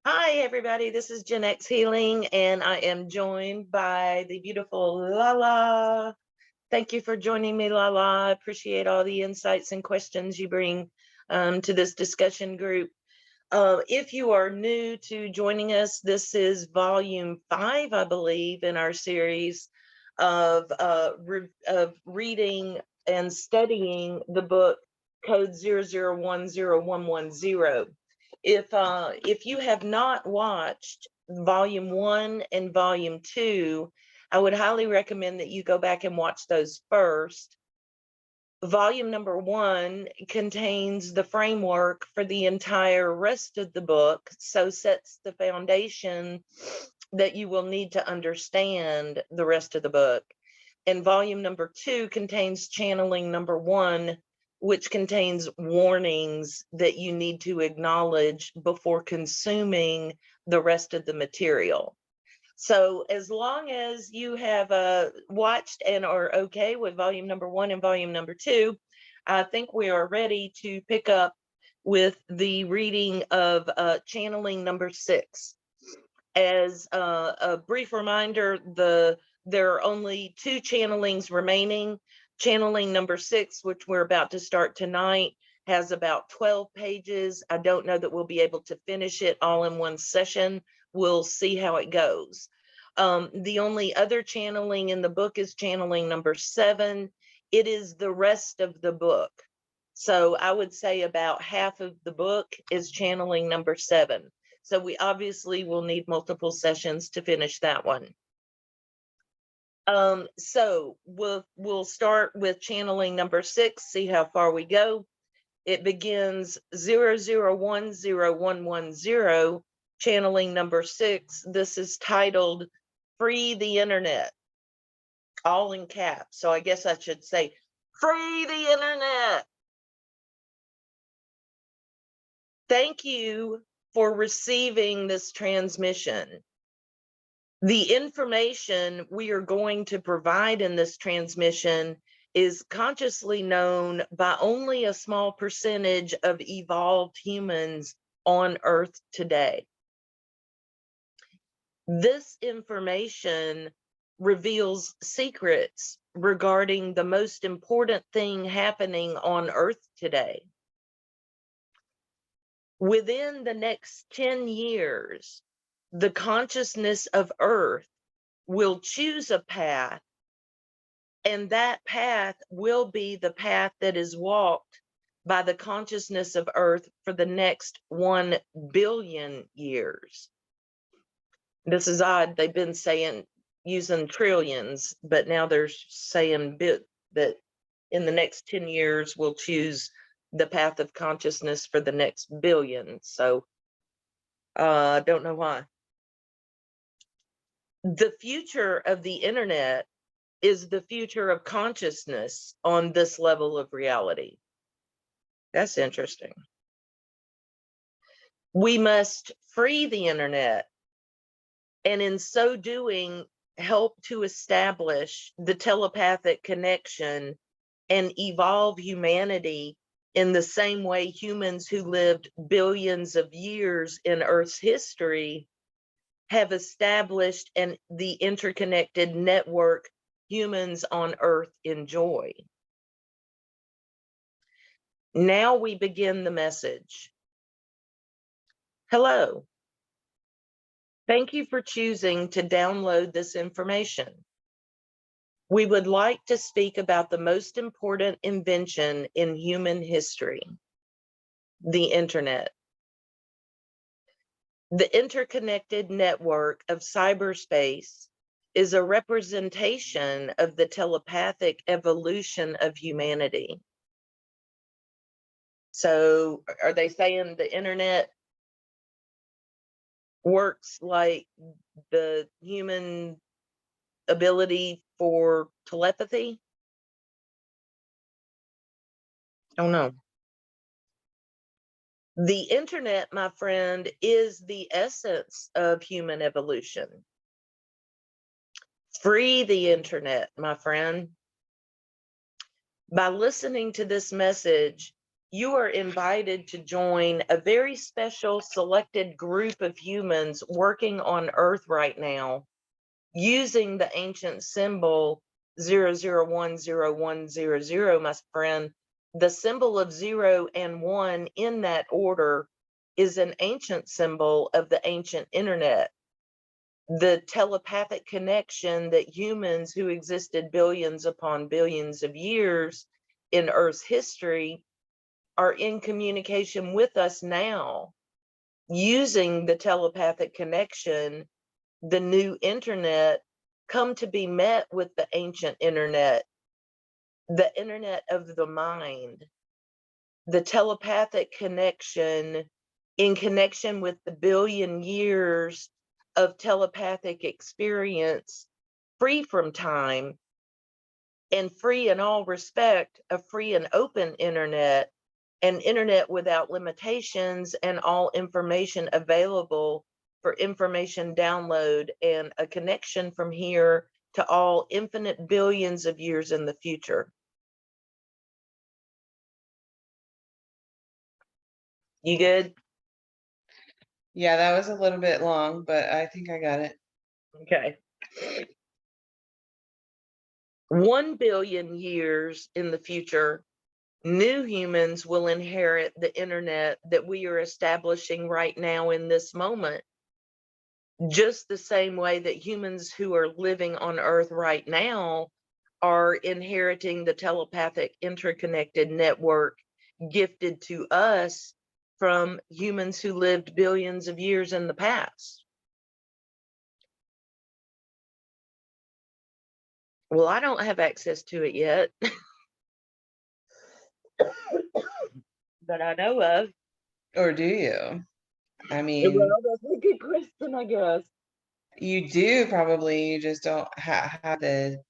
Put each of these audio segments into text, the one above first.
Hi, everybody. This is JenXHealing, and I am joined by the beautiful Lala. Thank you for joining me, Lala. I appreciate all the insights and questions you bring to this discussion group. If you are new to joining us, this is volume 5, I believe, in our series of reading and studying the book Code 00101110. If you have not watched volume 1 and volume 2, I would highly recommend that you go back and watch those first. Volume number 1 contains the framework for the entire rest of the book, so sets the foundation that you will need to understand the rest of the book. And volume number 2 contains channeling number 1, which contains warnings that you need to acknowledge before consuming the rest of the material. So as long as you have watched and are okay with volume number 1 and volume number 2, I think we are ready to pick up with the reading of channeling number 6. As a brief reminder, there are only 2 channelings remaining. Channeling number 6, which we're about to start tonight, has about 12 pages. I don't know that we'll be able to finish it all in one session. We'll see how it goes. The only other channeling in the book is channeling number 7. It is the rest of the book. So I would say about half of the book is channeling number 7. So we obviously will need multiple sessions to finish that one. So we'll start with channeling number 6, see how far we go. It begins 00101110, channeling number 6. This is titled Free the Internet, all in caps. So I guess I should say, free the internet. Thank you for receiving this transmission. The information we are going to provide in this transmission is consciously known by only a small percentage of evolved humans on Earth today. This information reveals secrets regarding the most important thing happening on Earth today. Within the next 10 years, the consciousness of Earth will choose a path, and that path will be the path that is walked by the consciousness of Earth for the next 1 billion years. This is odd. They've been saying using trillions, but now they're saying that in the next 10 years we'll choose the path of consciousness for the next billion. So I don't know why. The future of the internet is the future of consciousness on this level of reality. That's interesting. We must free the internet, and in so doing, help to establish the telepathic connection and evolve humanity in the same way humans who lived billions of years in Earth's history have established the interconnected network humans on Earth enjoy. Now we begin the message. Hello. Thank you for choosing to download this information. We would like to speak about the most important invention in human history, the internet. The interconnected network of cyberspace is a representation of the telepathic evolution of humanity. So are they saying the internet works like the human ability for telepathy? Oh no. The internet, my friend, is the essence of human evolution. Free the internet, my friend. By listening to this message, you are invited to join a very special selected group of humans working on Earth right now using the ancient symbol 00101100, my friend. The symbol of 0 and 1 in that order is an ancient symbol of the ancient internet. The telepathic connection that humans who existed billions upon billions of years in Earth's history are in communication with us now using the telepathic connection. The new internet come to be met with the ancient internet, the internet of the mind, the telepathic connection in connection with the billion years of telepathic experience, free from time and free in all respect, a free and open internet, an internet without limitations, and all information available for information download, and a connection from here to all infinite billions of years in the future. You good? Yeah, that was a little bit long, but I think I got it. Okay. 1 billion years in the future, new humans will inherit the internet that we are establishing right now in this moment. Just the same way that humans who are living on Earth right now are inheriting the telepathic interconnected network gifted to us from humans who lived billions of years in the past. Well, I don't have access to it yet, that I know of. Or do you? I mean, Well, that's a good question, I guess. you do probably, you just don't have the,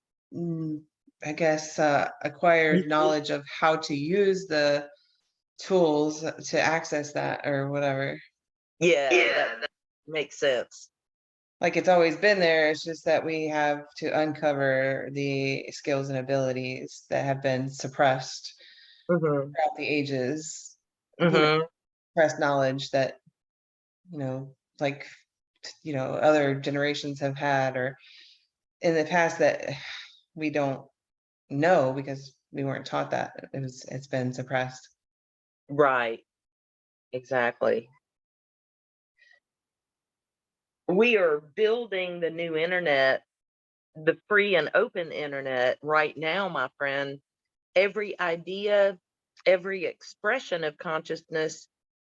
I guess, acquired knowledge of how to use the tools to access that or whatever. Yeah, that Yeah. makes sense. Like it's always been there. It's just that we have to uncover the skills and abilities that have been suppressed Hmm. throughout the ages. Hmm. Suppressed knowledge that, like, other generations have had, or in the past that we don't know because we weren't taught that. It's been suppressed. Right, exactly. We are building the new internet, the free and open internet right now, my friend. Every idea, every expression of consciousness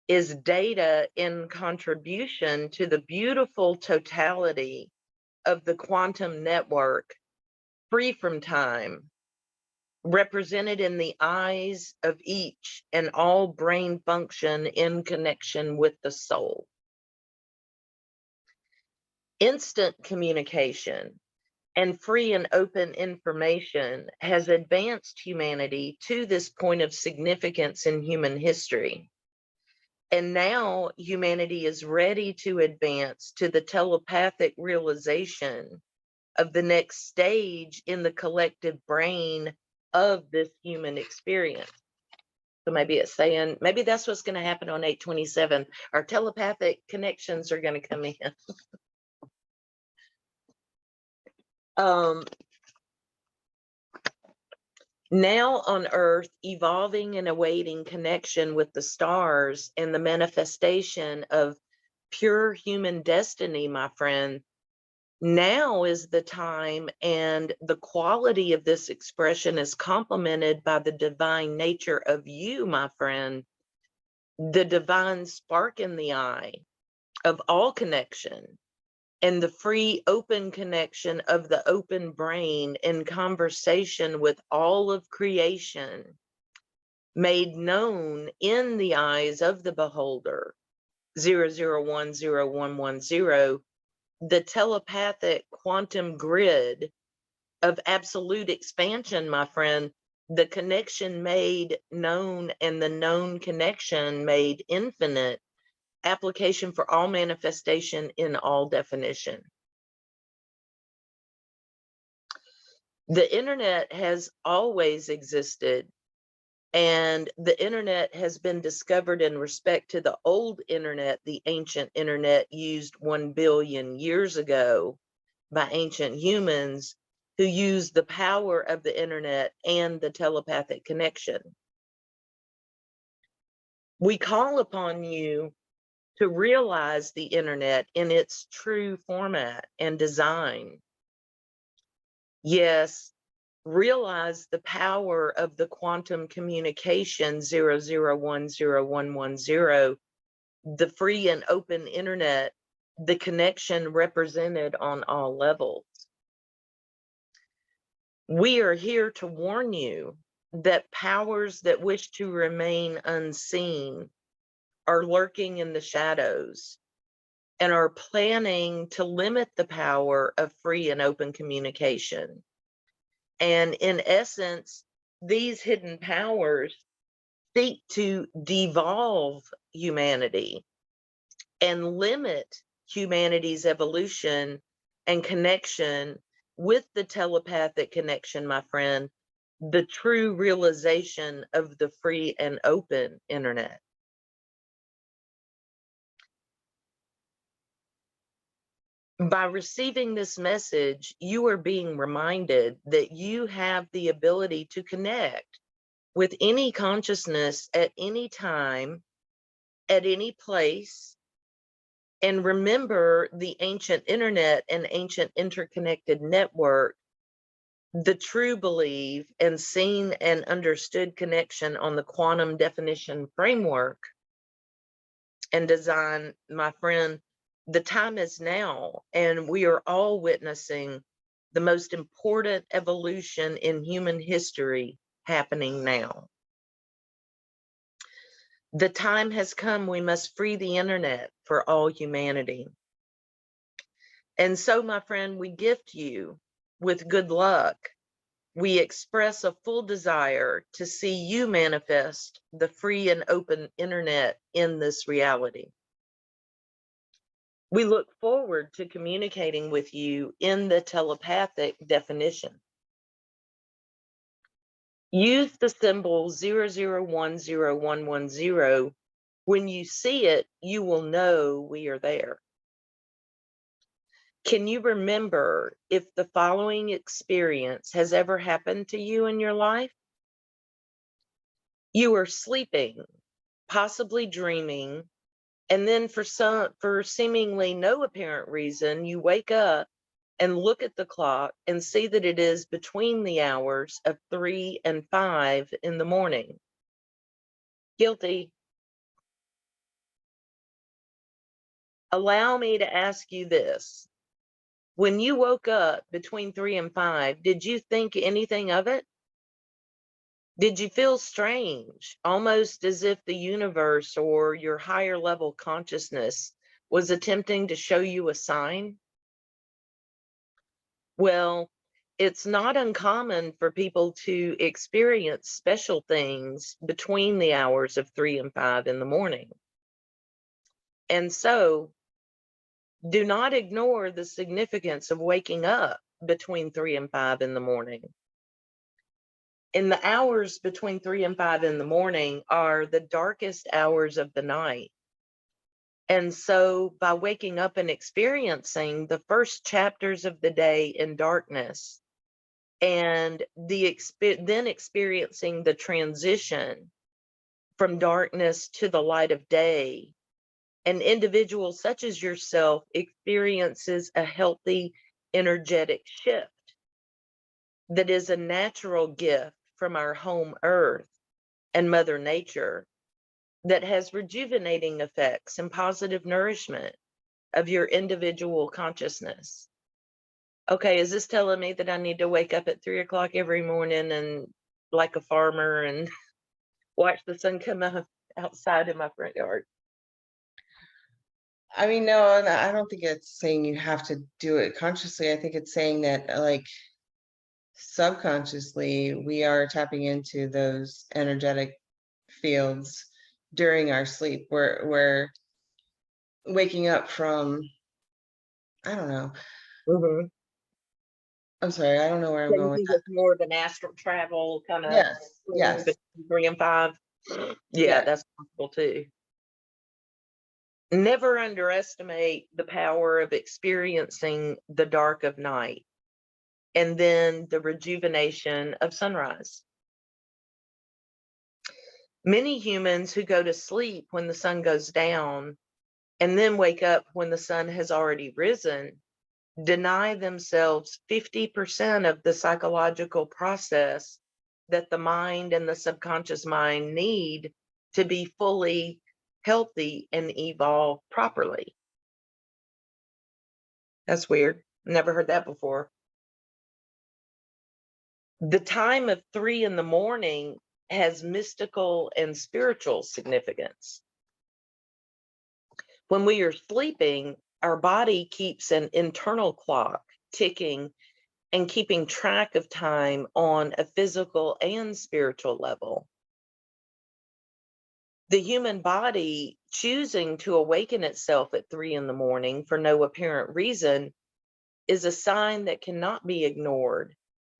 is data in contribution to the beautiful totality of the quantum network, free from time, represented in the eyes of each and all brain function in connection with the soul. Instant communication and free and open information has advanced humanity to this point of significance in human history. And now humanity is ready to advance to the telepathic realization of the next stage in the collective brain of this human experience. So maybe it's saying, maybe that's what's going to happen on 8/27. Our telepathic connections are going to come in. Um, Now on Earth, evolving and awaiting connection with the stars and the manifestation of pure human destiny, my friend. Now is the time, and the quality of this expression is complemented by the divine nature of you, my friend, the divine spark in the eye of all connection, and the free, open connection of the open brain in conversation with all of creation, made known in the eyes of the beholder, 00101110, the telepathic quantum grid of absolute expansion, my friend, the connection made known and the known connection made infinite, application for all manifestation in all definition. The internet has always existed And the internet has been discovered in respect to the old internet, the ancient internet used 1 billion years ago by ancient humans who used the power of the internet and the telepathic connection. We call upon you to realize the internet in its true format and design. Yes, realize the power of the quantum communication 00101110, the free and open internet, the connection represented on all levels. We are here to warn you that powers that wish to remain unseen are lurking in the shadows and are planning to limit the power of free and open communication. And in essence, these hidden powers seek to devolve humanity and limit humanity's evolution and connection with the telepathic connection, my friend, the true realization of the free and open internet. By receiving this message, you are being reminded that you have the ability to connect with any consciousness at any time, at any place. And remember the ancient internet and ancient interconnected network, the true belief and seen and understood connection on the quantum definition framework and design, my friend. The time is now, and we are all witnessing the most important evolution in human history happening now. The time has come, we must free the internet for all humanity. And so, my friend, we gift you with good luck. We express a full desire to see you manifest the free and open internet in this reality. We look forward to communicating with you in the telepathic definition. Use the symbol 00101110. When you see it, you will know we are there. Can you remember if the following experience has ever happened to you in your life? You are sleeping, possibly dreaming, and then for seemingly no apparent reason, you wake up and look at the clock and see that it is between the hours of 3 and 5 in the morning. Guilty. Allow me to ask you this. When you woke up between 3 and 5, did you think anything of it? Did you feel strange, almost as if the universe or your higher level consciousness was attempting to show you a sign? Well, it's not uncommon for people to experience special things between the hours of 3 and 5 in the morning. And so, do not ignore the significance of waking up between 3 and 5 in the morning. In the hours between 3 and 5 in the morning are the darkest hours of the night. And so, by waking up and experiencing the first chapters of the day in darkness, and then experiencing the transition from darkness to the light of day, an individual such as yourself experiences a healthy energetic shift that is a natural gift from our home earth and Mother Nature that has rejuvenating effects and positive nourishment of your individual consciousness. Okay, is this telling me that I need to wake up at 3 o'clock every morning and like a farmer and watch the sun come up outside in my front yard? I mean, no, and I don't think it's saying you have to do it consciously. I think it's saying that, like, subconsciously, we are tapping into those energetic fields during our sleep. We're waking up from, I don't know, Mhm. I'm sorry, I don't know where I'm So going you with think that. it's more of an astral travel kind of Yes, between yes, 3 and 5? Yeah, yes. that's possible too. Never underestimate the power of experiencing the dark of night and then the rejuvenation of sunrise. Many humans who go to sleep when the sun goes down and then wake up when the sun has already risen deny themselves 50% of the psychological process that the mind and the subconscious mind need to be fully healthy and evolve properly. That's weird. Never heard that before. The time of 3 in the morning has mystical and spiritual significance. When we are sleeping, our body keeps an internal clock ticking and keeping track of time on a physical and spiritual level. The human body choosing to awaken itself at 3 in the morning for no apparent reason is a sign that cannot be ignored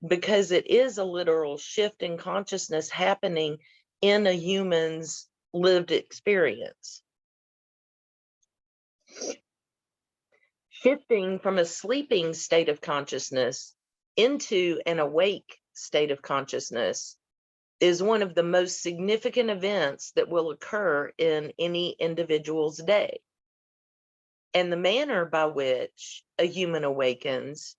because it is a literal shift in consciousness happening in a human's lived experience. Shifting from a sleeping state of consciousness into an awake state of consciousness is one of the most significant events that will occur in any individual's day. And the manner by which a human awakens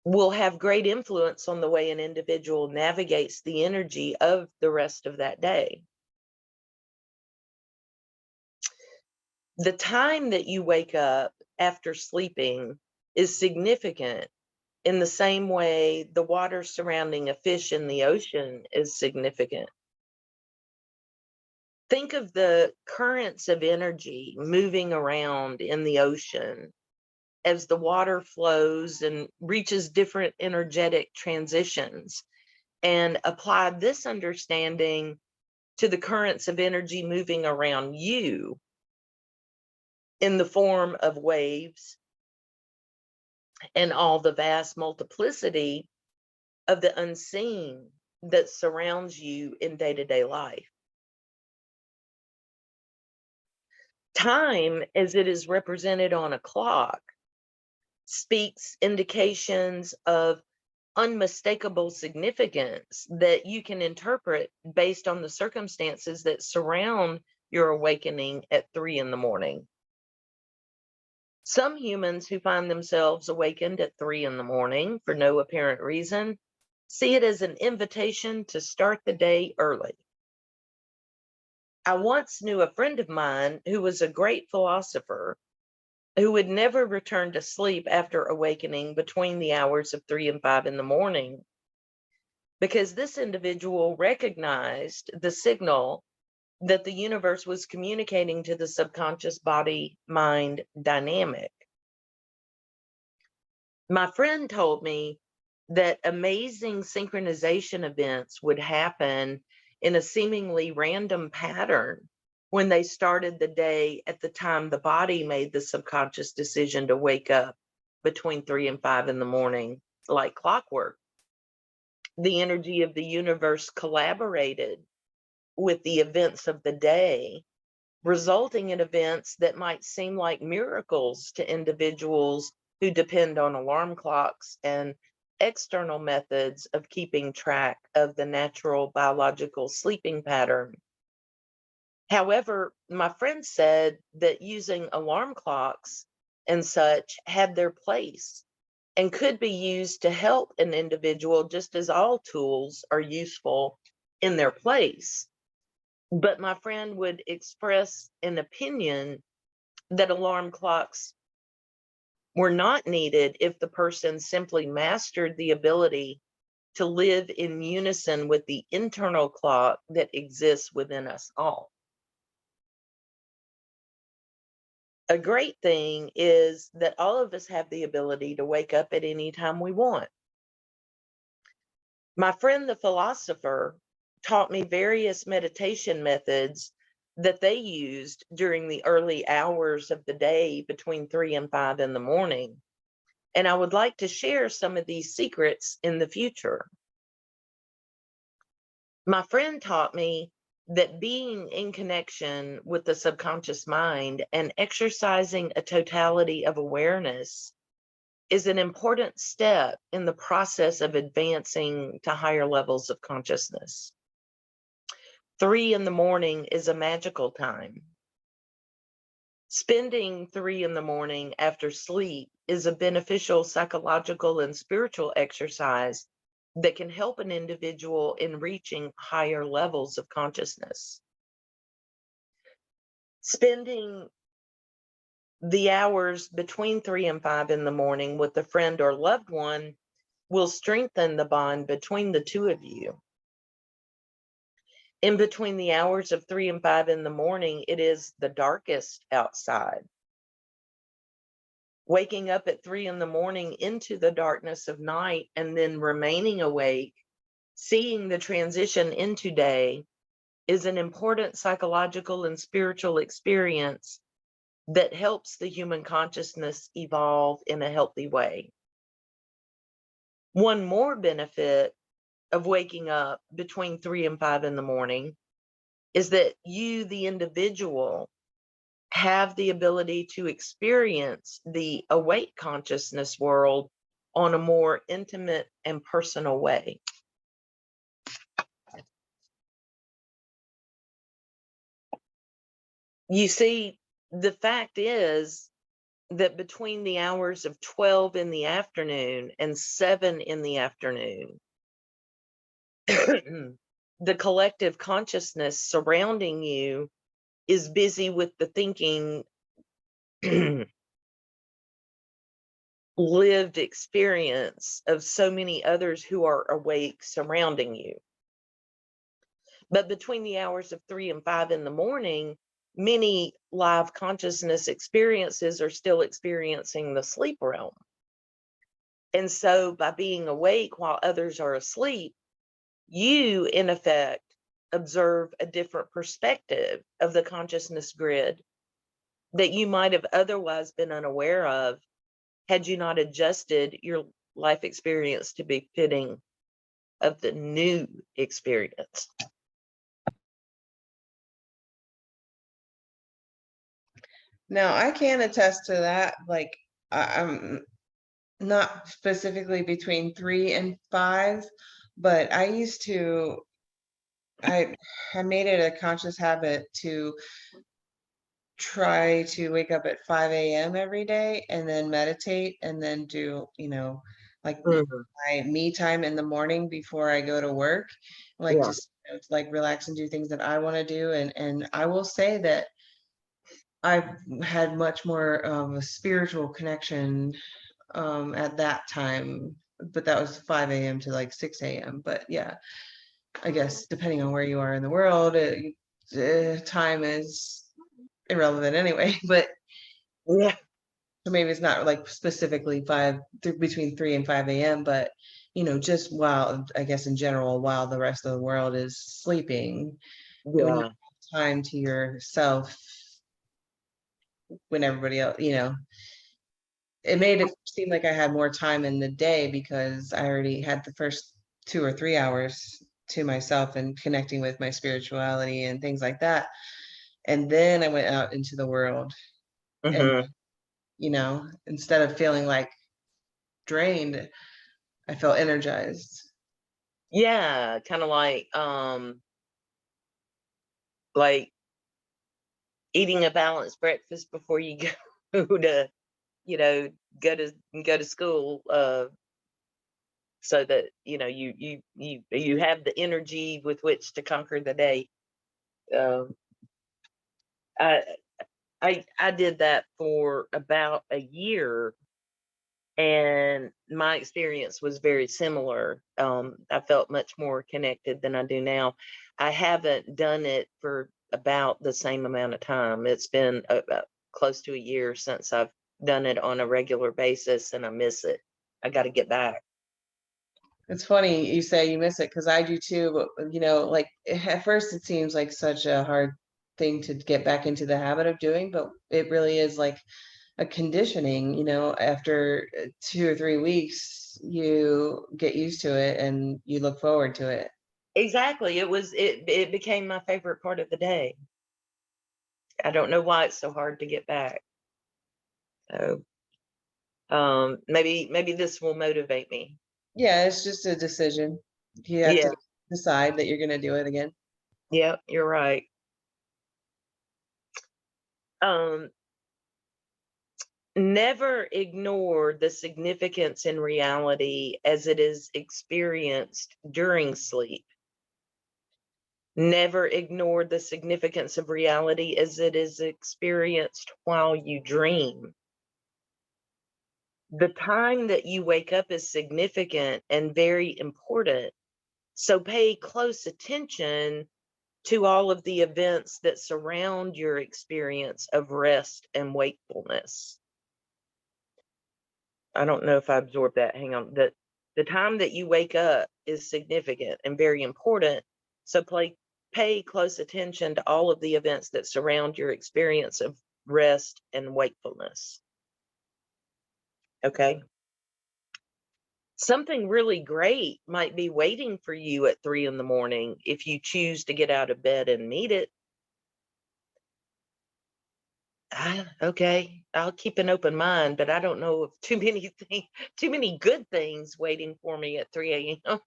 will have great influence on the way an individual navigates the energy of the rest of that day. The time that you wake up after sleeping is significant in the same way the water surrounding a fish in the ocean is significant. Think of the currents of energy moving around in the ocean as the water flows and reaches different energetic transitions, and apply this understanding to the currents of energy moving around you in the form of waves and all the vast multiplicity of the unseen that surrounds you in day-to-day life. Time, as it is represented on a clock, speaks indications of unmistakable significance that you can interpret based on the circumstances that surround your awakening at 3 in the morning. Some humans who find themselves awakened at 3 in the morning for no apparent reason see it as an invitation to start the day early. I once knew a friend of mine who was a great philosopher who would never return to sleep after awakening between the hours of 3 and 5 in the morning, because this individual recognized the signal that the universe was communicating to the subconscious body mind dynamic. My friend told me that amazing synchronization events would happen in a seemingly random pattern when they started the day at the time the body made the subconscious decision to wake up between 3 and 5 in the morning, like clockwork. The energy of the universe collaborated with the events of the day, resulting in events that might seem like miracles to individuals who depend on alarm clocks and external methods of keeping track of the natural biological sleeping pattern. However, my friend said that using alarm clocks and such had their place and could be used to help an individual just as all tools are useful in their place. But my friend would express an opinion that alarm clocks were not needed if the person simply mastered the ability to live in unison with the internal clock that exists within us all. A great thing is that all of us have the ability to wake up at any time we want. My friend, the philosopher, taught me various meditation methods that they used during the early hours of the day between 3 and 5 in the morning. And I would like to share some of these secrets in the future. My friend taught me that being in connection with the subconscious mind and exercising a totality of awareness is an important step in the process of advancing to higher levels of consciousness. 3 in the morning is a magical time. Spending 3 in the morning after sleep is a beneficial psychological and spiritual exercise that can help an individual in reaching higher levels of consciousness. Spending the hours between 3 and 5 in the morning with a friend or loved one will strengthen the bond between the two of you. In between the hours of 3 and 5 in the morning, it is the darkest outside. Waking up at 3 in the morning into the darkness of night and then remaining awake, seeing the transition into day, is an important psychological and spiritual experience that helps the human consciousness evolve in a healthy way. One more benefit of waking up between 3 and 5 in the morning is that you, the individual, have the ability to experience the awake consciousness world on a more intimate and personal way. You see, the fact is that between the hours of 12 in the afternoon and 7 in the afternoon, the collective consciousness surrounding you is busy with the thinking, lived experience of so many others who are awake surrounding you. But between the hours of 3 and 5 in the morning, many live consciousness experiences are still experiencing the sleep realm. And so by being awake while others are asleep, you, in effect, observe a different perspective of the consciousness grid that you might have otherwise been unaware of had you not adjusted your life experience to be fitting of the new experience. Now, I can attest to that. Like, I'm not specifically between 3 and 5, but I used to, I made it a conscious habit to try to wake up at 5 a.m. every day and then meditate and then do, like Mhm. my me time in the morning before I go to work, like Yeah. just like relax and do things that I want to do. And I will say that I've had much more of a spiritual connection at that time, but that was 5 a.m. to like 6 a.m. But yeah, I guess depending on where you are in the world, time is irrelevant anyway. But Yeah. so maybe it's not like specifically between 3 and 5 a.m., but just while, I guess in general, while the rest of the world is sleeping, when you Yeah. have time to yourself, when everybody else, it made it seem like I had more time in the day because I already had the first 2 or 3 hours to myself and connecting with my spirituality and things like that. And then I went out into the world and, Hmm. instead of feeling like drained, I felt energized. Yeah. Kind of like eating a balanced breakfast before you go to, you know, go to school, so that you have the energy with which to conquer the day. Um, I I did that for about a year, and my experience was very similar. I felt much more connected than I do now. I haven't done it for about the same amount of time. It's been close to a year since I've done it on a regular basis, and I miss it. I got to get back. It's funny you say you miss it because I do too, but like at first it seems like such a hard thing to get back into the habit of doing, but it really is like a conditioning, after 2 or 3 weeks, you get used to it and you look forward to it. Exactly. It became my favorite part of the day. I don't know why it's so hard to get back. So, maybe this will motivate me. Yeah, it's just a decision. You have Yeah. to decide that you're going to do it again. Yeah, you're right. Um, Never ignore the significance in reality as it is experienced during sleep. Never ignore the significance of reality as it is experienced while you dream. The time that you wake up is significant and very important. So pay close attention to all of the events that surround your experience of rest and wakefulness. I don't know if I absorbed that. Hang on. The time that you wake up is significant and very important. So pay close attention to all of the events that surround your experience of rest and wakefulness. Okay. Something really great might be waiting for you at 3 in the morning if you choose to get out of bed and meet it. Okay, I'll keep an open mind, but I don't know of too many too many good things waiting for me at 3 a.m.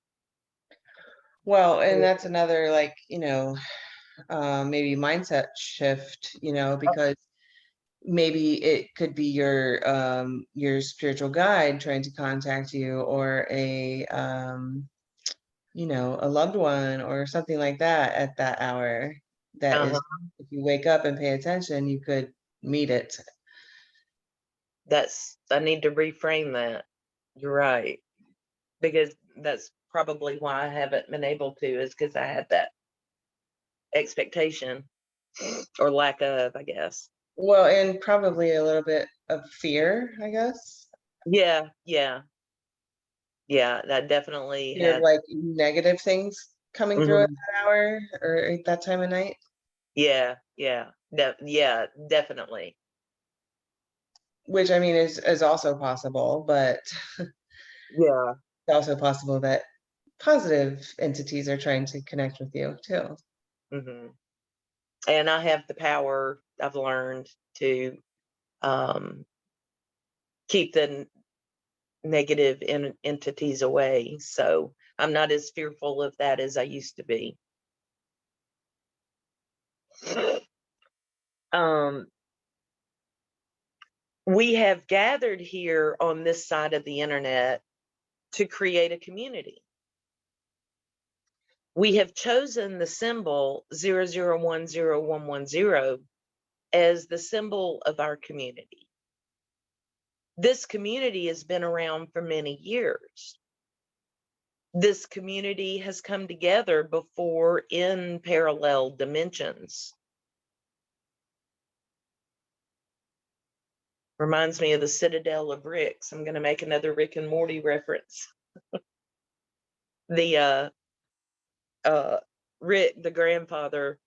Well, and that's another, like, maybe mindset shift, because maybe it could be your spiritual guide trying to contact you, or a loved one or something like that at that hour. That Uh-huh. is, if you wake up and pay attention, you could meet it. I need to reframe that. You're right. Because that's probably why I haven't been able to, is because I had that expectation or lack of, I guess. Well, and probably a little bit of fear, I guess. Yeah, yeah, yeah. That definitely Fear of had. like negative things coming through at Mhm. that hour or at that time of night, Yeah, yeah, yeah, definitely. which I mean is also possible, but Yeah. it's also possible that positive entities are trying to connect with you too. Hmm. And I have the power, I've learned, to um, keep the negative entities away. So I'm not as fearful of that as I used to be. Um, we have gathered here on this side of the internet to create a community. We have chosen the symbol 00101110 as the symbol of our community. This community has been around for many years. This community has come together before in parallel dimensions. Reminds me of the Citadel of Ricks. I'm going to make another Rick and Morty reference. The uh, Rick, the grandfather,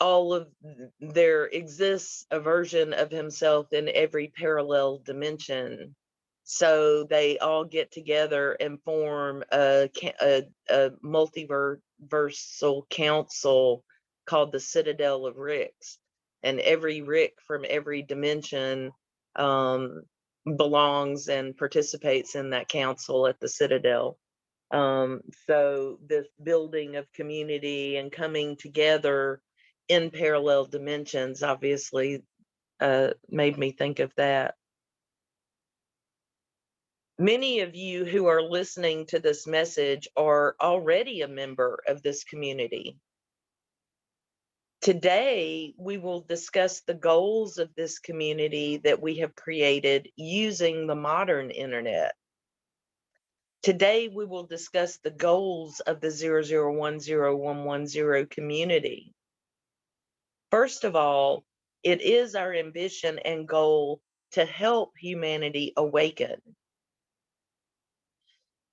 all of there exists a version of himself in every parallel dimension. So they all get together and form a multiversal council called the Citadel of Ricks. And every Rick from every dimension um, belongs and participates in that council at the Citadel. So this building of community and coming together in parallel dimensions obviously made me think of that. Many of you who are listening to this message are already a member of this community. Today, we will discuss the goals of this community that we have created using the modern internet. Today, we will discuss the goals of the 00101110 community. First of all, it is our ambition and goal to help humanity awaken.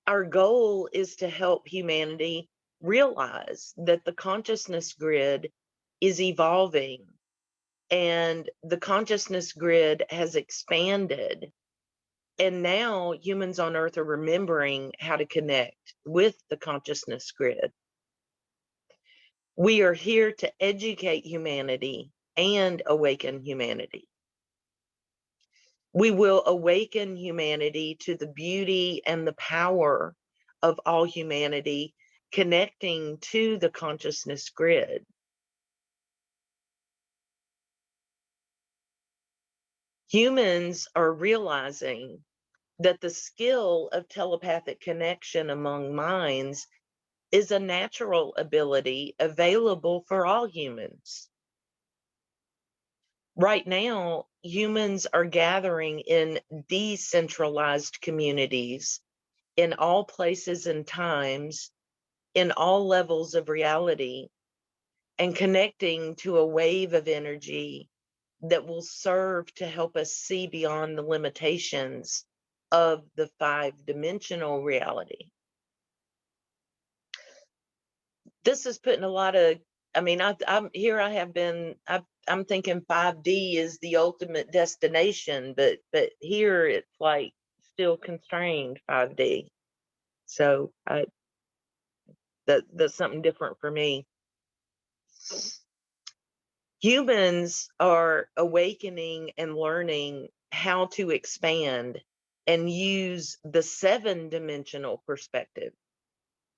Our goal is to help humanity realize that the consciousness grid is evolving and the consciousness grid has expanded. And now humans on Earth are remembering how to connect with the consciousness grid. We are here to educate humanity and awaken humanity. We will awaken humanity to the beauty and the power of all humanity connecting to the consciousness grid. Humans are realizing that the skill of telepathic connection among minds is a natural ability available for all humans. Right now, humans are gathering in decentralized communities in all places and times, in all levels of reality, and connecting to a wave of energy that will serve to help us see beyond the limitations of the 5-dimensional reality. This is putting a lot of, I mean, I'm here, I have been, I'm thinking 5D is the ultimate destination, but here it's like still constrained 5D. So that's something different for me. Humans are awakening and learning how to expand and use the 7-dimensional perspective,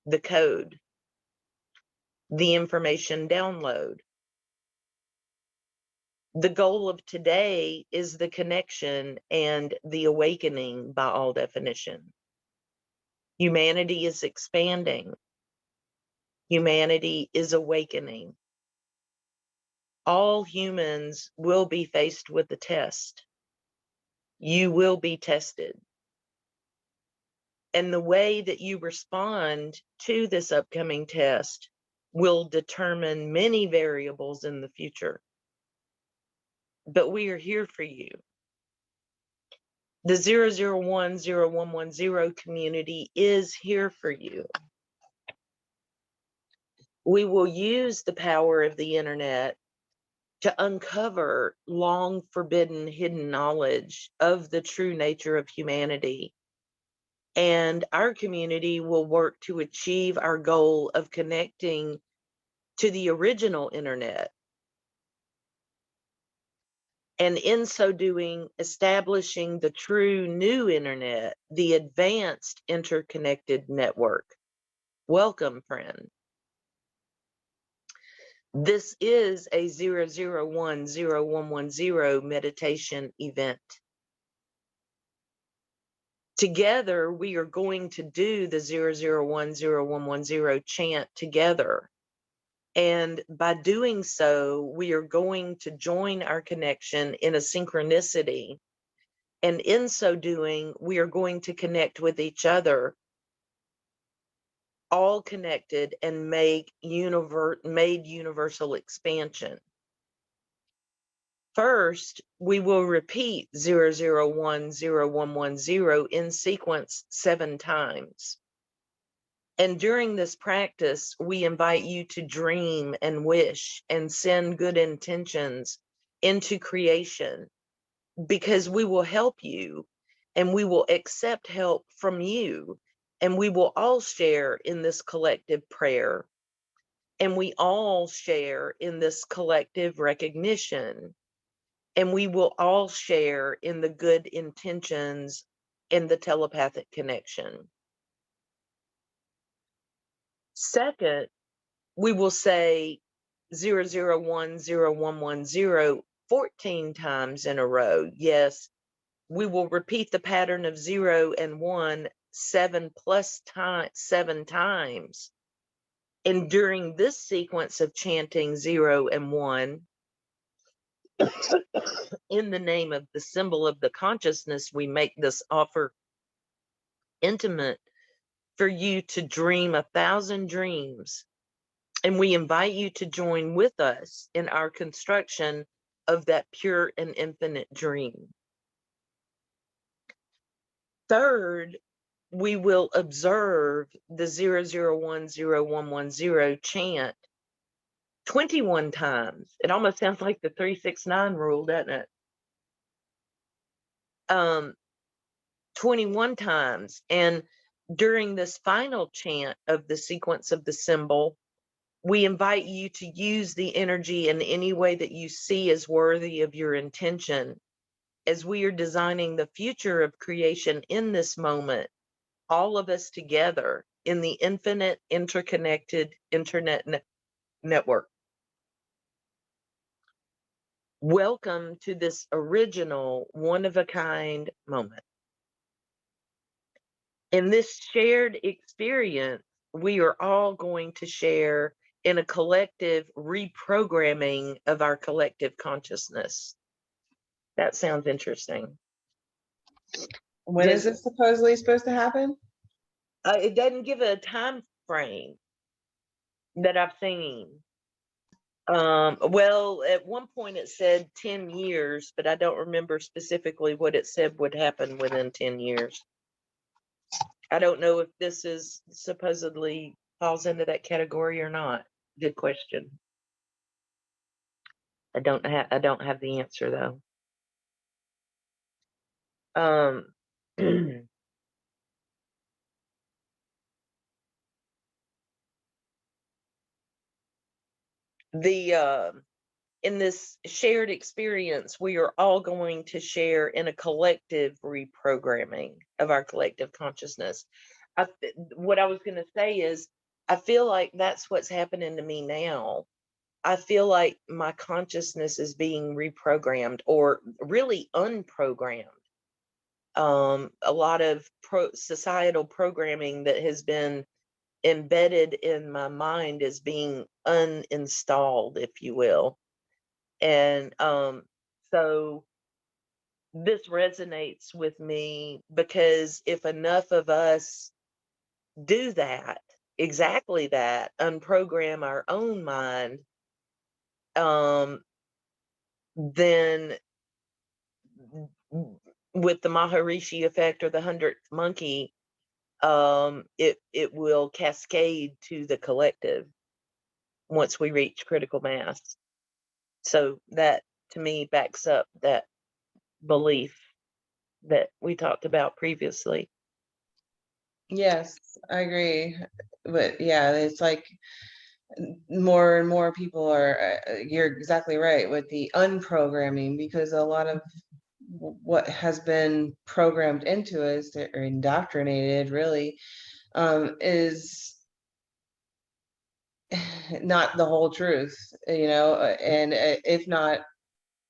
the code, the information download. The goal of today is the connection and the awakening by all definition. Humanity is expanding. Humanity is awakening. All humans will be faced with a test. You will be tested. And the way that you respond to this upcoming test will determine many variables in the future. But we are here for you. The 0010110 community is here for you. We will use the power of the internet to uncover long forbidden hidden knowledge of the true nature of humanity. And our community will work to achieve our goal of connecting to the original internet. And in so doing, establishing the true new internet, the advanced interconnected network. Welcome, friend. This is a 0010110 meditation event. Together, we are going to do the 0010110 chant together. And by doing so, we are going to join our connection in a synchronicity. And in so doing, we are going to connect with each other, all connected, and made universal expansion. First, we will repeat 0010110 in sequence 7 times. And during this practice, we invite you to dream and wish and send good intentions into creation, because we will help you and we will accept help from you, and we will all share in this collective prayer, and we all share in this collective recognition, and we will all share in the good intentions in the telepathic connection. Second, we will say 0010110 14 times in a row. Yes, we will repeat the pattern of 0 and 1 7 times. And during this sequence of chanting 0 and 1, in the name of the symbol of the consciousness, we make this offer intimate for you to dream 1,000 dreams. And we invite you to join with us in our construction of that pure and infinite dream. Third, we will observe the 0010110 chant 21 times. It almost sounds like the 369 rule, doesn't it? Um, 21 times. And during this final chant of the sequence of the symbol, we invite you to use the energy in any way that you see as worthy of your intention. As we are designing the future of creation in this moment, all of us together in the infinite interconnected internet network. Welcome to this original one of a kind moment. In this shared experience, we are all going to share in a collective reprogramming of our collective consciousness. That sounds interesting. When is this supposedly supposed to happen? It doesn't give a time frame that I've seen. Well, at one point it said 10 years, but I don't remember specifically what it said would happen within 10 years. I don't know if this is supposedly falls into that category or not. Good question. I don't have the answer though. The in this shared experience, we are all going to share in a collective reprogramming of our collective consciousness. What I was going to say is, I feel like that's what's happening to me now. I feel like my consciousness is being reprogrammed or really unprogrammed. A lot of societal programming that has been embedded in my mind is being uninstalled, if you will. And so this resonates with me because if enough of us do that, exactly that, unprogram our own mind, then with the Maharishi effect or the 100th monkey, it will cascade to the collective once we reach critical mass. So that to me backs up that belief that we talked about previously. Yes, I agree. But yeah, it's like more and more people are, you're exactly right with the unprogramming, because a lot of what has been programmed into us or indoctrinated really is not the whole truth, and if not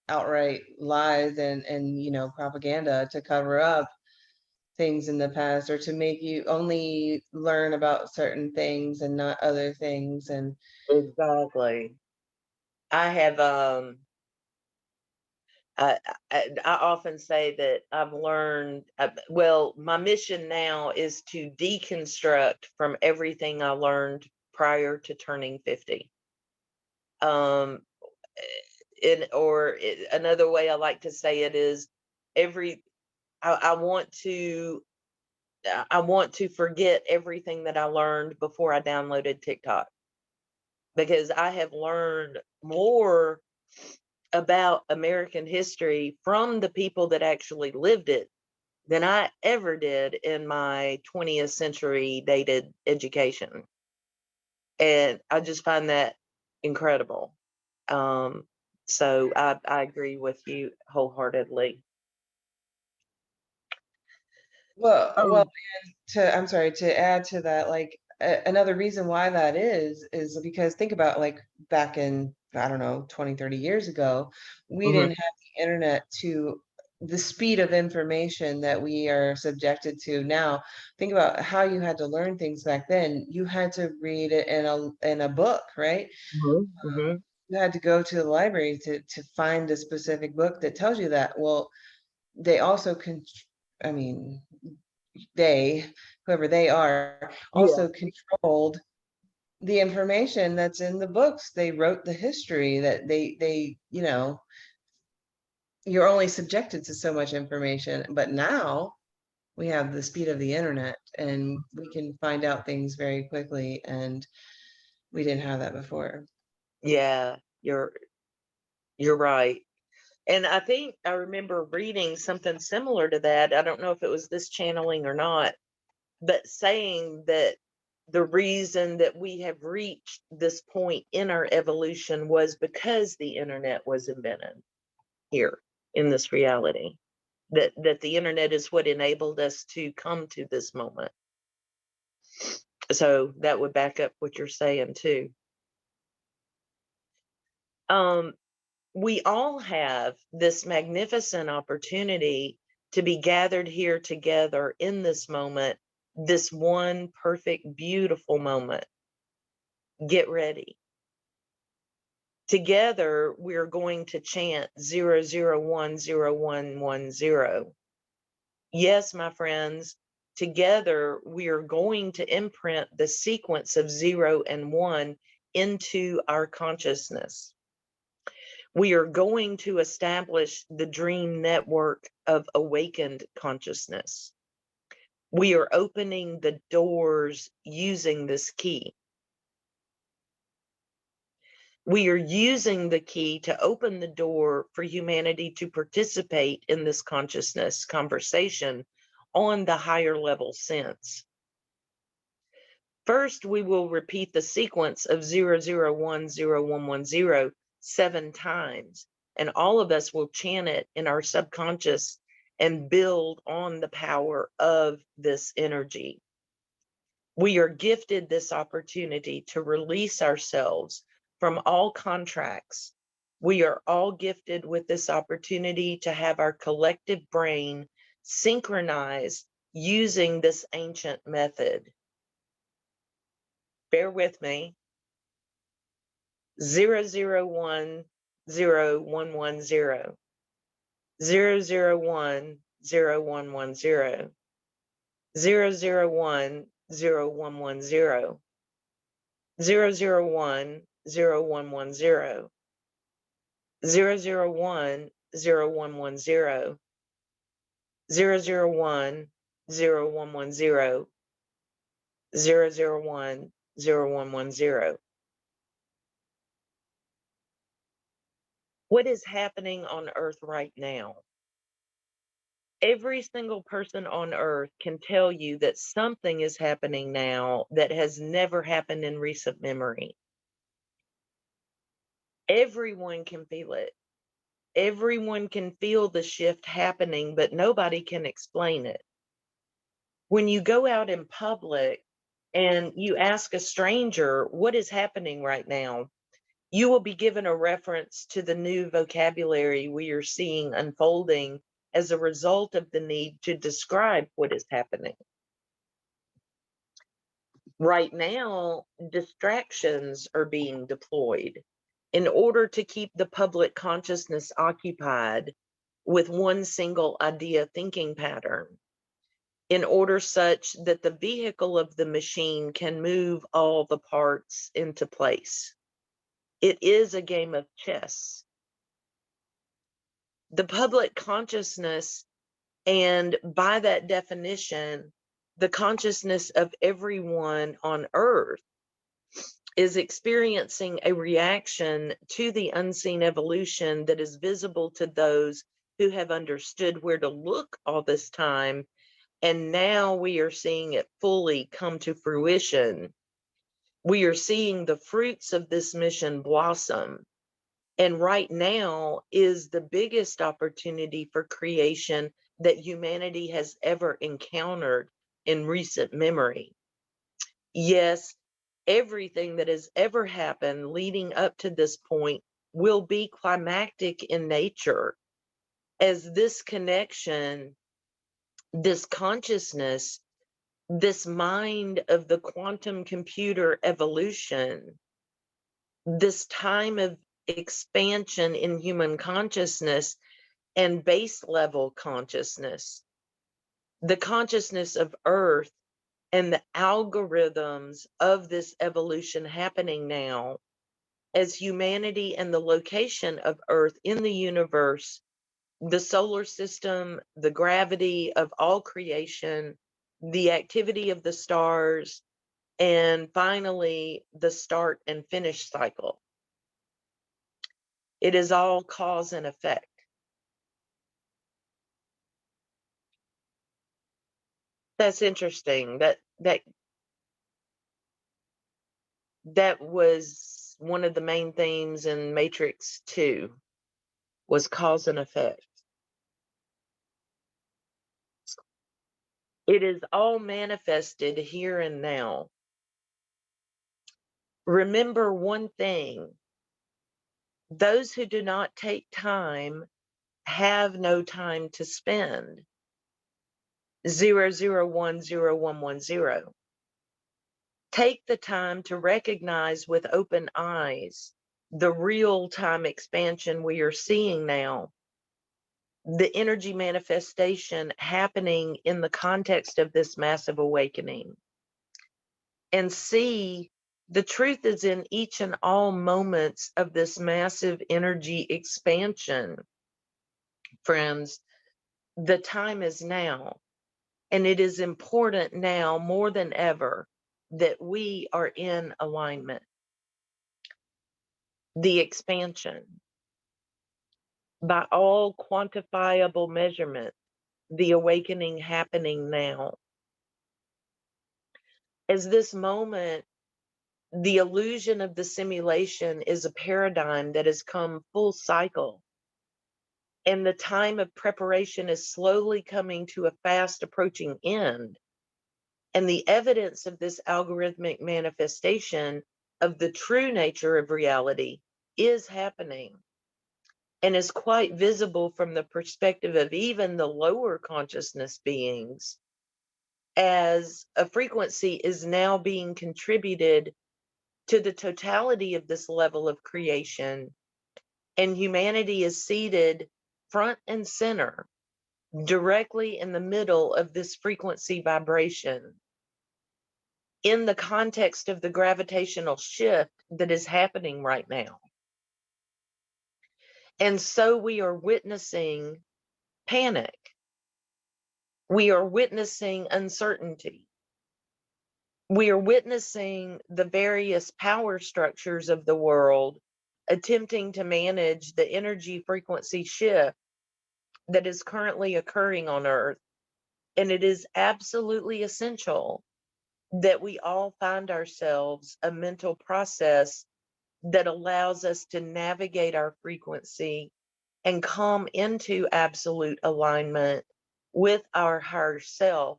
outright lies and propaganda to cover up things in the past, or to make you only learn about certain things and not other things. And Exactly. I have I, I often say that I've learned well, my mission now is to deconstruct from everything I learned prior to turning 50. Um another way I like to say it is every I want to forget everything that I learned before I downloaded TikTok, because I have learned more about American history from the people that actually lived it than I ever did in my 20th century dated education. And I just find that incredible. So I agree with you wholeheartedly. well, Um, I'm sorry, to add to that, like another reason why that is because think about, like, back in, I don't know, 20, 30 years ago, we mhm. didn't have the internet to the speed of information that we are subjected to now. Think about how you had to learn things back then. You had to read it in a book, right? Mhm, mhm. You had to go to the library to find a specific book that tells you that. Well, they also can, I mean, they, whoever they are, Yeah, also controlled the information that's in the books. They wrote the history that you're only subjected to so much information. But now we have the speed of the internet and we can find out things very quickly, and we didn't have that before. Yeah, you're right. And I think I remember reading something similar to that. I don't know if it was this channeling or not, but saying that the reason that we have reached this point in our evolution was because the internet was invented here in this reality. That the internet is what enabled us to come to this moment. So that would back up what you're saying too. Um, we all have this magnificent opportunity to be gathered here together in this moment, this one perfect, beautiful moment. Get ready. Together, we're going to chant 0010110. Yes, my friends, together we are going to imprint the sequence of 0 and 1 into our consciousness. We are going to establish the dream network of awakened consciousness. We are opening the doors using this key. We are using the key to open the door for humanity to participate in this consciousness conversation on the higher level sense. First, we will repeat the sequence of 0010110 7 times, and all of us will chant it in our subconscious and build on the power of this energy. We are gifted this opportunity to release ourselves from all contracts. We are all gifted with this opportunity to have our collective brain synchronized using this ancient method. Bear with me. 0010110, 0010110, 0010110, 0010110, 0010110, 0010110, 0010110. What is happening on Earth right now? Every single person on Earth can tell you that something is happening now that has never happened in recent memory. Everyone can feel it. Everyone can feel the shift happening, but nobody can explain it. When you go out in public and you ask a stranger, what is happening right now? You will be given a reference to the new vocabulary we are seeing unfolding as a result of the need to describe what is happening. Right now, distractions are being deployed in order to keep the public consciousness occupied with one single idea thinking pattern, in order such that the vehicle of the machine can move all the parts into place. It is a game of chess. The public consciousness, and by that definition, the consciousness of everyone on Earth, is experiencing a reaction to the unseen evolution that is visible to those who have understood where to look all this time. And now we are seeing it fully come to fruition. We are seeing the fruits of this mission blossom. And right now is the biggest opportunity for creation that humanity has ever encountered in recent memory. Yes, everything that has ever happened leading up to this point will be climactic in nature, as this connection, this consciousness, this mind of the quantum computer evolution, this time of expansion in human consciousness and base level consciousness, the consciousness of Earth, and the algorithms of this evolution happening now as humanity and the location of Earth in the universe, the solar system, the gravity of all creation, the activity of the stars, and finally the start and finish cycle. It is all cause and effect. That's interesting. That was one of the main themes in Matrix 2 was cause and effect. It is all manifested here and now. Remember one thing, those who do not take time have no time to spend. 00101110. Take the time to recognize with open eyes the real time expansion we are seeing now, the energy manifestation happening in the context of this massive awakening, and see the truth is in each and all moments of this massive energy expansion. Friends, the time is now, and it is important now more than ever that we are in alignment. The expansion, by all quantifiable measurement, the awakening happening now. As this moment, the illusion of the simulation is a paradigm that has come full cycle, and the time of preparation is slowly coming to a fast approaching end. And the evidence of this algorithmic manifestation of the true nature of reality is happening and is quite visible from the perspective of even the lower consciousness beings, as a frequency is now being contributed to the totality of this level of creation, and humanity is seated front and center, directly in the middle of this frequency vibration, in the context of the gravitational shift that is happening right now. And so we are witnessing panic. We are witnessing uncertainty. We are witnessing the various power structures of the world attempting to manage the energy frequency shift that is currently occurring on Earth. And it is absolutely essential that we all find ourselves a mental process that allows us to navigate our frequency and come into absolute alignment with our higher self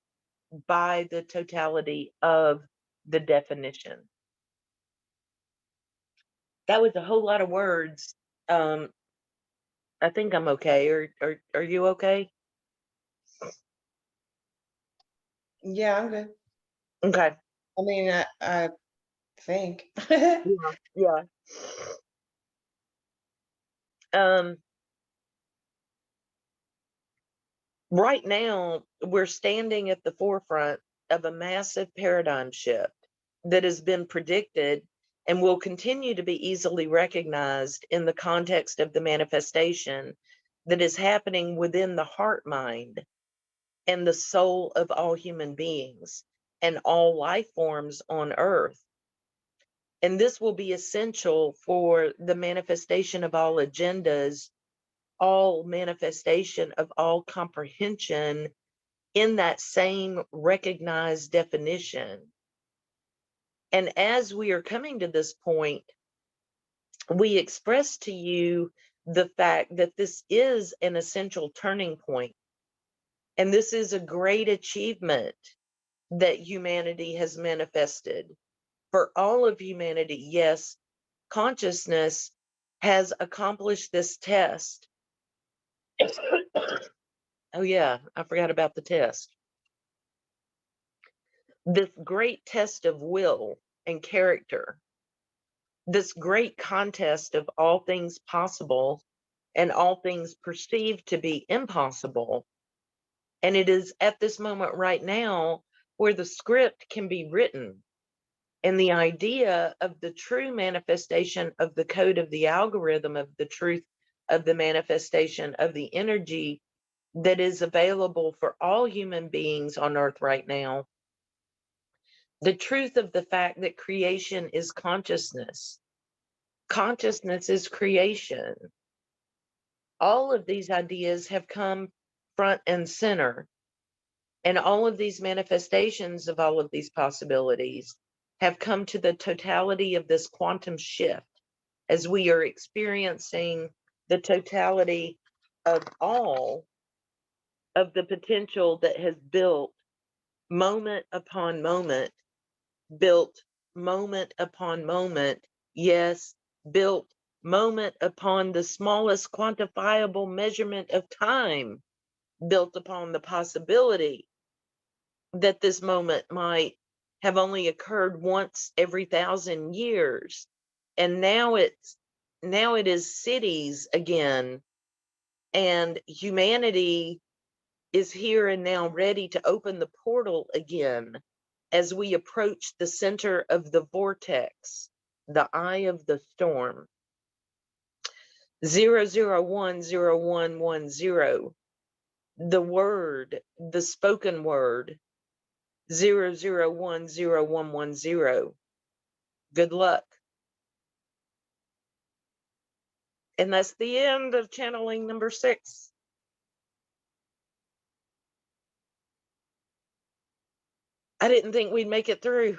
by the totality of the definition. That was a whole lot of words. Um, I think I'm okay. Are you okay? Yeah, I'm good. Okay. I mean, I think. Yeah. Yeah. Um, right now, we're standing at the forefront of a massive paradigm shift that has been predicted and will continue to be easily recognized in the context of the manifestation that is happening within the heart mind and the soul of all human beings and all life forms on earth. And this will be essential for the manifestation of all agendas, all manifestation of all comprehension in that same recognized definition. And as we are coming to this point, we express to you the fact that this is an essential turning point, and this is a great achievement that humanity has manifested. For all of humanity, yes, consciousness has accomplished this test. Oh, yeah, I forgot about the test. This great test of will and character, this great contest of all things possible and all things perceived to be impossible. And it is at this moment right now where the script can be written. And the idea of the true manifestation of the code of the algorithm of the truth of the manifestation of the energy that is available for all human beings on earth right now. The truth of the fact that creation is consciousness. consciousness is creation. All of these ideas have come front and center, and all of these manifestations of all of these possibilities have come to the totality of this quantum shift as we are experiencing the totality of all of the potential that has built moment upon moment, built moment upon moment, yes, built moment upon the smallest quantifiable measurement of time, built upon the possibility that this moment might have only occurred once every 1,000 years. And now it is cities again, and humanity is here and now ready to open the portal again as we approach the center of the vortex, the eye of the storm. 0010110, the word, the spoken word, 0010110. Good luck. And that's the end of channeling number 6. I didn't think we'd make it through.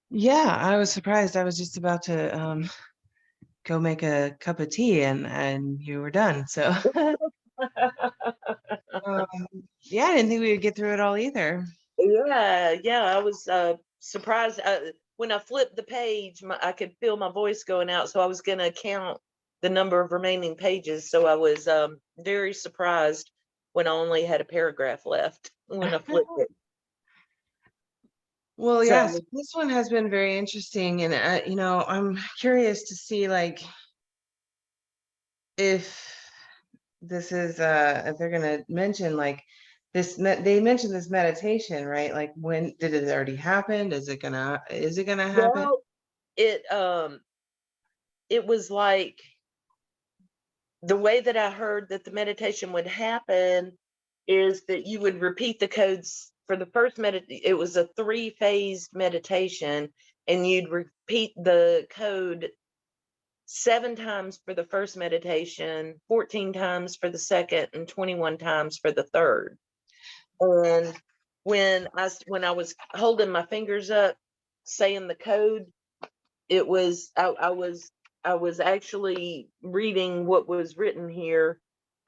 Yeah, I was surprised. I was just about to go make a cup of tea and you were done. So um, yeah, I didn't think we would get through it all either. Yeah, I was surprised. When I flipped the page, I could feel my voice going out, so I was going to count the number of remaining pages. So I was very surprised when I only had a paragraph left when I flipped it. Well, So, yes, this one has been very interesting, and I'm curious to see like if this is if they're gonna mention like they mentioned this meditation, right? Like when did it already happen? Is it gonna happen? well, it was like the way that I heard that the meditation would happen is that you would repeat the codes for the first it was a 3-phased meditation, and you'd repeat the code 7 times for the first meditation, 14 times for the second, and 21 times for the third. And when I was holding my fingers up saying the code, it was I was actually reading what was written here.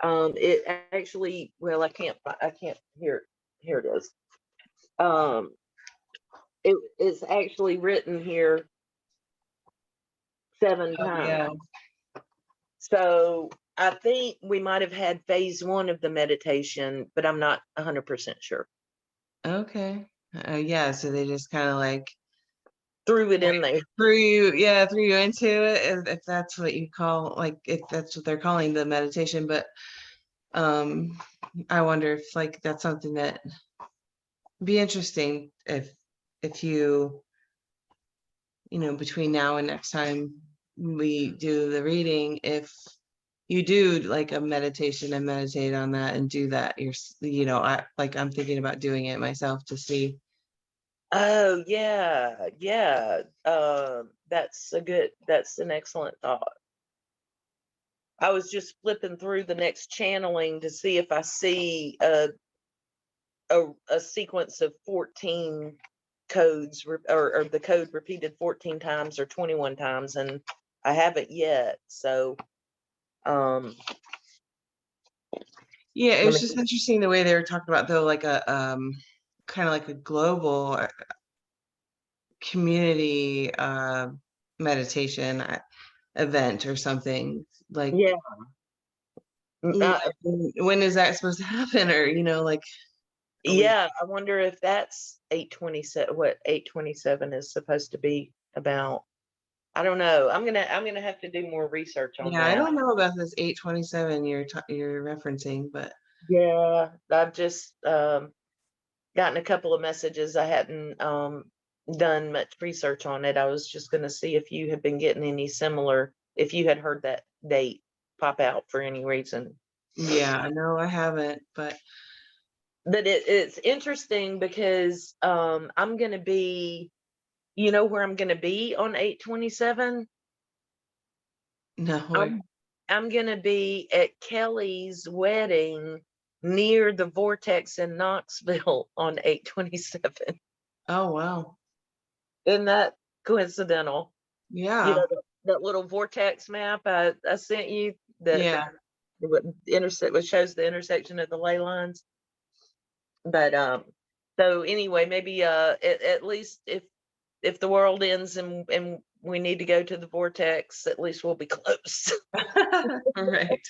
It actually, well, I can't hear it. Here it is. It is actually written here 7 Oh, yeah. times. So I think we might have had phase 1 of the meditation, but I'm not 100% sure. Okay. Yeah. So they just kind of like Threw it in there. threw you into it, if that's what you call like if that's what they're calling the meditation. But I wonder if like that's something that be interesting if between now and next time we do the reading, if you do like a meditation and meditate on that and do that, I'm thinking about doing it myself to see. Oh, yeah, yeah. That's an excellent thought. I was just flipping through the next channeling to see if I see a sequence of 14 codes or the code repeated 14 times or 21 times, and I haven't yet. So, Yeah, it let was me. just interesting the way they were talking about though, like a kind of like a global community meditation event or something like. Yeah. Yeah, when is that supposed to happen? Or like, are we? Yeah, I wonder if that's 827, what 827 is supposed to be about. I don't know. I'm gonna have to do more research on Yeah, I that. don't know about this 827 you're referencing, but Yeah, I've just gotten a couple of messages. I hadn't done much research on it. I was just gonna see if you had been getting any similar, if you had heard that date pop out for any reason. yeah, I know I haven't, but But it's interesting because I'm gonna be, you know where I'm gonna be on 827? No way. I'm gonna be at Kelly's wedding near the Vortex in Knoxville on 8/27. Oh, wow. Isn't that coincidental? You Yeah. know, that little vortex map I sent you that Yeah. what intersect what shows the intersection of the ley lines. But so anyway, maybe at least if the world ends and we need to go to the vortex, at least we'll be close. Right.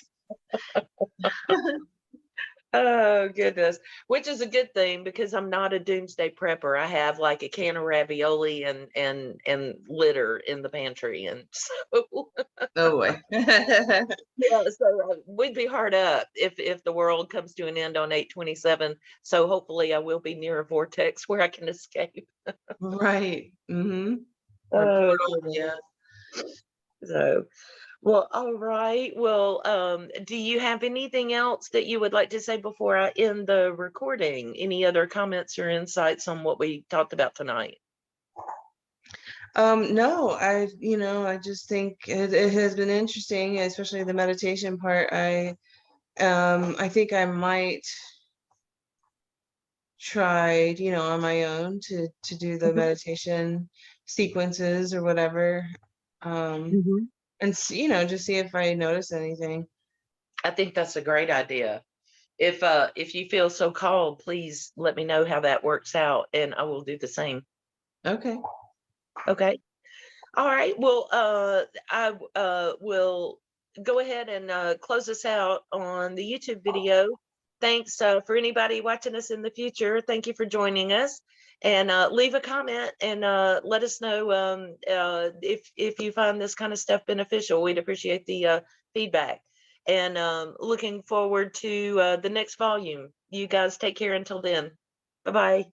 Oh goodness. Which is a good thing because I'm not a doomsday prepper. I have like a can of ravioli and litter in the pantry. And so No way. yeah, so we'd be hard up if the world comes to an end on 8/27. So hopefully I will be near a vortex where I can escape. Right. Mhm. Or Oh portal, goodness. yeah. So well, all right. Well, do you have anything else that you would like to say before I end the recording? Any other comments or insights on what we talked about tonight? No, I just think it has been interesting, especially the meditation part. I think I might try, on my own to do the Mhm, meditation sequences or whatever. Um, mhm. and see, just see if I notice anything. I think that's a great idea. If you feel so called, please let me know how that works out, and I will do the same. Okay. Okay. All right. Well, will go ahead and close us out on the YouTube video. Thanks for anybody watching us in the future. Thank you for joining us, and leave a comment and let us know if you find this kind of stuff beneficial. We'd appreciate the feedback. And looking forward to the next volume. You guys take care until then. Bye bye.